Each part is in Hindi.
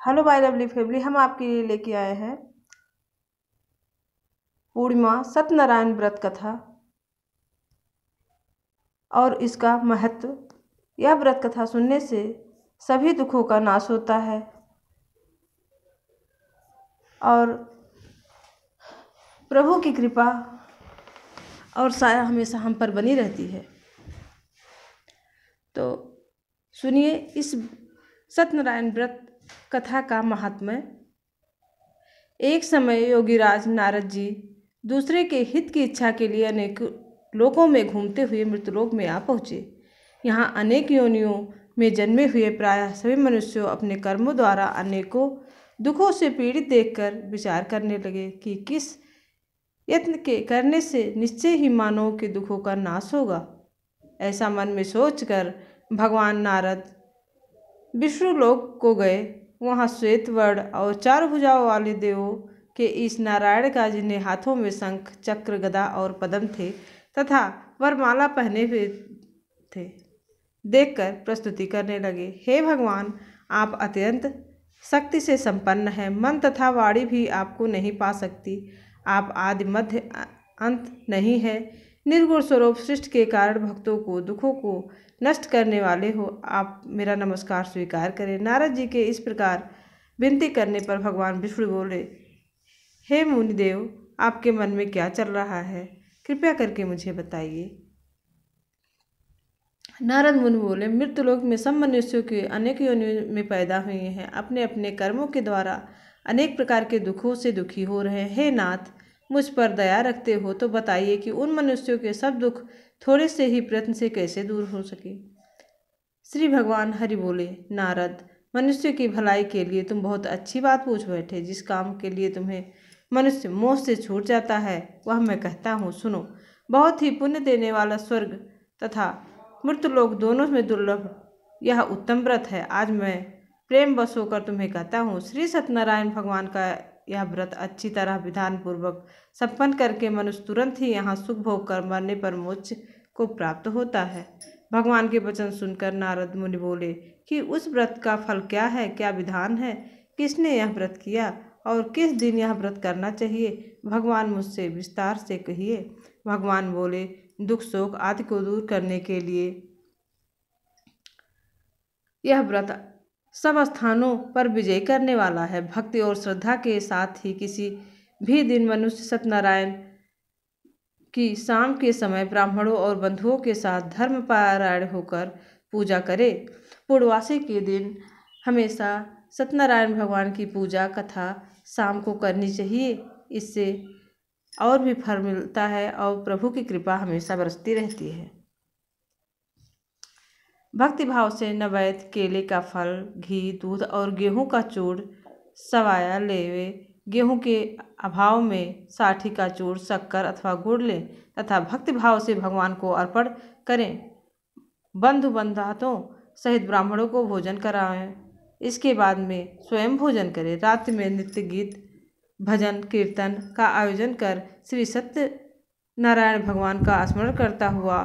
हेलो माय लवली फैमिली, हम आपके लिए लेके आए हैं पूर्णिमा सत्यनारायण व्रत कथा और इसका महत्व। यह व्रत कथा सुनने से सभी दुखों का नाश होता है और प्रभु की कृपा और साया हमेशा हम पर बनी रहती है। तो सुनिए इस सत्यनारायण व्रत कथा का महात्म्य। एक समय योगीराज नारद जी दूसरे के हित की इच्छा के लिए अनेक लोकों में घूमते हुए मृतलोक में आ पहुँचे। यहाँ अनेक योनियों में जन्मे हुए प्रायः सभी मनुष्यों अपने कर्मों द्वारा अनेकों दुखों से पीड़ित देखकर विचार करने लगे कि किस यत्न के करने से निश्चय ही मानवों के दुखों का नाश होगा। ऐसा मन में सोचकर भगवान नारद विष्णुलोक को गए। वहाँ श्वेत वर्ण और चार भुजाओं वाले देवों के इस नारायण का, जिन्हें हाथों में शंख चक्र गदा और पद्म थे तथा वरमाला पहने हुए थे, देखकर प्रस्तुति करने लगे। हे भगवान, आप अत्यंत शक्ति से संपन्न हैं। मन तथा वाणी भी आपको नहीं पा सकती। आप आदि मध्य अंत नहीं है। निर्गुण स्वरूप सृष्टि के कारण भक्तों को दुखों को नष्ट करने वाले हो। आप मेरा नमस्कार स्वीकार करें। नारद जी के इस प्रकार विनती करने पर भगवान विष्णु बोले, हे मुनिदेव, आपके मन में क्या चल रहा है, कृपया करके मुझे बताइए। नारद मुनि बोले, मृत्युलोक में सब मनुष्यों के अनेक योनियों में पैदा हुए हैं। अपने अपने कर्मों के द्वारा अनेक प्रकार के दुखों से दुखी हो रहे हैं। हे नाथ, मुझ पर दया रखते हो तो बताइए कि उन मनुष्यों के सब दुख थोड़े से ही प्रयत्न से कैसे दूर हो सके। श्री भगवान हरि बोले, नारद, मनुष्य की भलाई के लिए तुम बहुत अच्छी बात पूछ बैठे। जिस काम के लिए तुम्हें मनुष्य मोह से छूट जाता है वह मैं कहता हूँ, सुनो। बहुत ही पुण्य देने वाला स्वर्ग तथा मृत्युलोक दोनों में दुर्लभ यह उत्तम व्रत है। आज मैं प्रेम वश होकर तुम्हें कहता हूँ। श्री सत्यनारायण भगवान का यह व्रत अच्छी तरह विधान पूर्वक संपन्न करके मनुष्य तुरंत ही यहाँ सुख भोग कर मरने पर मोक्ष को प्राप्त होता है। भगवान के वचन सुनकर नारद मुनि बोले कि उस व्रत का फल क्या है, क्या विधान है, किसने यह व्रत किया और किस दिन यह व्रत करना चाहिए, भगवान मुझसे विस्तार से कहिए। भगवान बोले, दुख शोक आदि को दूर करने के लिए यह व्रत सब स्थानों पर विजय करने वाला है। भक्ति और श्रद्धा के साथ ही किसी भी दिन मनुष्य सत्यनारायण की शाम के समय ब्राह्मणों और बंधुओं के साथ धर्मपरायण होकर पूजा करे। पूर्णवासी के दिन हमेशा सत्यनारायण भगवान की पूजा कथा शाम को करनी चाहिए। इससे और भी फल मिलता है और प्रभु की कृपा हमेशा बरसती रहती है। भक्ति भाव से नैवेद्य केले का फल, घी, दूध और गेहूं का चूड़ सवाया लेवे। गेहूं के अभाव में साठी का चूड़, शक्कर अथवा गुड़ लें तथा भक्ति भाव से भगवान को अर्पण करें। बंधु बंधुओं सहित ब्राह्मणों को भोजन कराएं। इसके बाद में स्वयं भोजन करें। रात्रि में नित्य गीत भजन कीर्तन का आयोजन कर श्री सत्यनारायण भगवान का स्मरण करता हुआ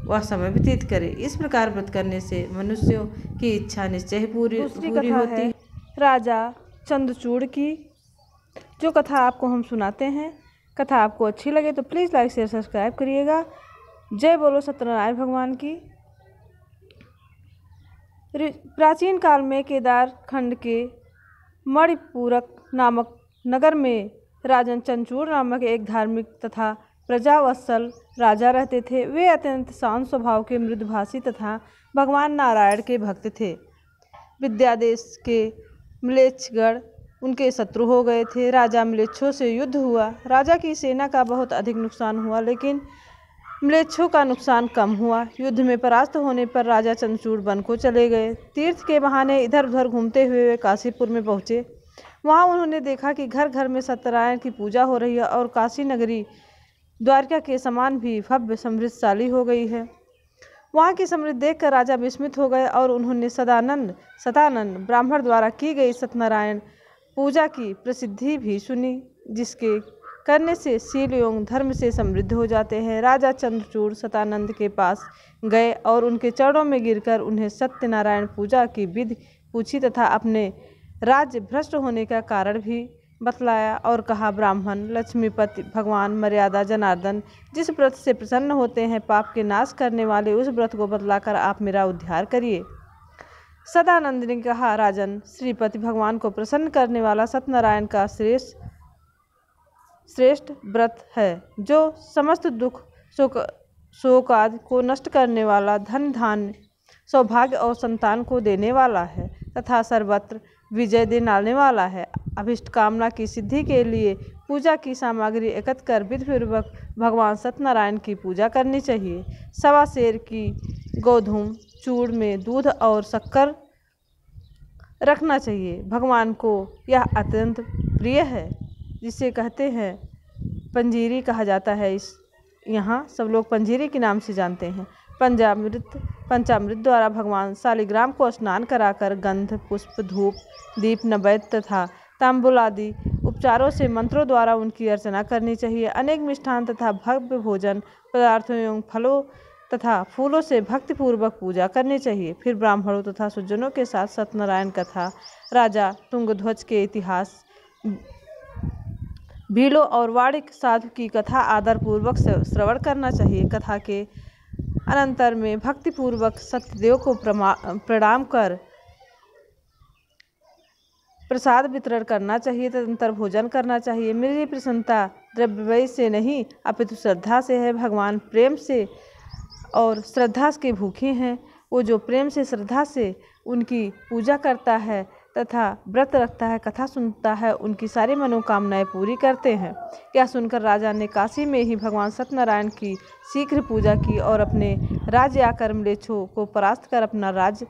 वह समय व्यतीत करे। इस प्रकार व्रत करने से मनुष्यों की इच्छा निश्चय पूरी होती है। राजा चंद्रचूड़ की जो कथा आपको हम सुनाते हैं। कथा आपको अच्छी लगे तो प्लीज़ लाइक शेयर सब्सक्राइब करिएगा। जय बोलो सत्यनारायण भगवान की। प्राचीन काल में केदार खंड के मणिपूरक नामक नगर में राजन चंचूड़ नामक एक धार्मिक तथा प्रजावत्सल राजा रहते थे। वे अत्यंत शांत स्वभाव के, मृदुभाषी तथा भगवान नारायण के भक्त थे। विद्यादेश के म्लेच्छगण उनके शत्रु हो गए थे। राजा म्लेच्छों से युद्ध हुआ। राजा की सेना का बहुत अधिक नुकसान हुआ, लेकिन म्लेच्छों का नुकसान कम हुआ। युद्ध में परास्त होने पर राजा चंद्रचूड़ वन को चले गए। तीर्थ के बहाने इधर उधर घूमते हुए वे काशीपुर में पहुँचे। वहाँ उन्होंने देखा कि घर घर में सत्यनारायण की पूजा हो रही है और काशी नगरी द्वारका के समान भी भव्य समृद्धशाली हो गई है। वहाँ की समृद्धि देखकर राजा विस्मित हो गए और उन्होंने सतानंद ब्राह्मण द्वारा की गई सत्यनारायण पूजा की प्रसिद्धि भी सुनी, जिसके करने से शील एवं धर्म से समृद्ध हो जाते हैं। राजा चंद्रचूड़ सतानंद के पास गए और उनके चरणों में गिरकर उन्हें सत्यनारायण पूजा की विधि पूछी तथा अपने राज्य भ्रष्ट होने का कारण भी बतलाया और कहा, ब्राह्मण, लक्ष्मीपति, भगवान, मर्यादा, जनार्दन, जिस व्रत से प्रसन्न होते हैं पाप के नाश करने वाले, उस व्रत को बतलाकर आप मेरा उद्धार करिए। सदानंद ने कहा, राजन, श्रीपति भगवान को प्रसन्न करने वाला सत्यनारायण का श्रेष्ठ व्रत है, जो समस्त दुख शोक आदि को नष्ट करने वाला, धन धान्य, सौभाग्य और संतान को देने वाला है तथा सर्वत्र विजय दिलाने वाला है। अभिष्ट कामना की सिद्धि के लिए पूजा की सामग्री एकत्र कर विधिपूर्वक भगवान सत्यनारायण की पूजा करनी चाहिए। 1.25 सेर की गोधूम चूर्ण में दूध और शक्कर रखना चाहिए। भगवान को यह अत्यंत प्रिय है, जिसे कहते हैं पंजीरी कहा जाता है। यहाँ सब लोग पंजीरी के नाम से जानते हैं। पंचामृत द्वारा भगवान शालिग्राम को स्नान कराकर गंध, पुष्प, धूप, दीप, नैवेद्य तथा तांबूल आदि उपचारों से मंत्रों द्वारा उनकी अर्चना करनी चाहिए। अनेक मिष्ठान तथा भव्य भोजन पदार्थों एवं फलों तथा फूलों से भक्तिपूर्वक पूजा करनी चाहिए। फिर ब्राह्मणों तथा सुजनों के साथ सत्यनारायण कथा, राजा तुंगध्वज के इतिहास, भीलों और वाणिक साधु की कथा आदरपूर्वक श्रवण करना चाहिए। कथा के अनंतर में भक्तिपूर्वक सत्यदेव को प्रणाम कर प्रसाद वितरण करना चाहिए। तदनंतर भोजन करना चाहिए। मेरी प्रसन्नता द्रव्य से नहीं अपितु श्रद्धा से है। भगवान प्रेम से और श्रद्धा के भूखे हैं। वो जो प्रेम से श्रद्धा से उनकी पूजा करता है तथा व्रत रखता है, कथा सुनता है, उनकी सारी मनोकामनाएं पूरी करते हैं। यह सुनकर राजा ने काशी में ही भगवान सत्यनारायण की शीघ्र पूजा की और अपने राज्य आकर म्लेच्छों को परास्त कर अपना राज्य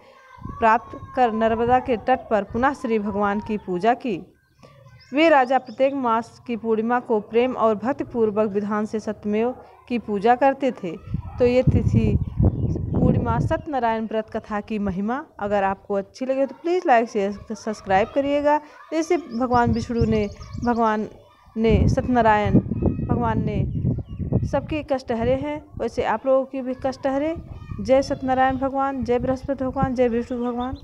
प्राप्त कर नर्मदा के तट पर पुनः श्री भगवान की पूजा की। वे राजा प्रत्येक मास की पूर्णिमा को प्रेम और भक्तिपूर्वक विधान से सत्यमेव की पूजा करते थे। तो ये तिथि पूर्णिमा सत्यनारायण व्रत कथा की महिमा। अगर आपको अच्छी लगे तो प्लीज़ लाइक शेयर सब्सक्राइब करिएगा। जैसे भगवान ने सत्यनारायण भगवान ने सबके कष्ट हरे हैं, वैसे आप लोगों की भी कष्ट हरे। जय सत्यनारायण भगवान, जय बृहस्पति भगवान, जय विष्णु भगवान।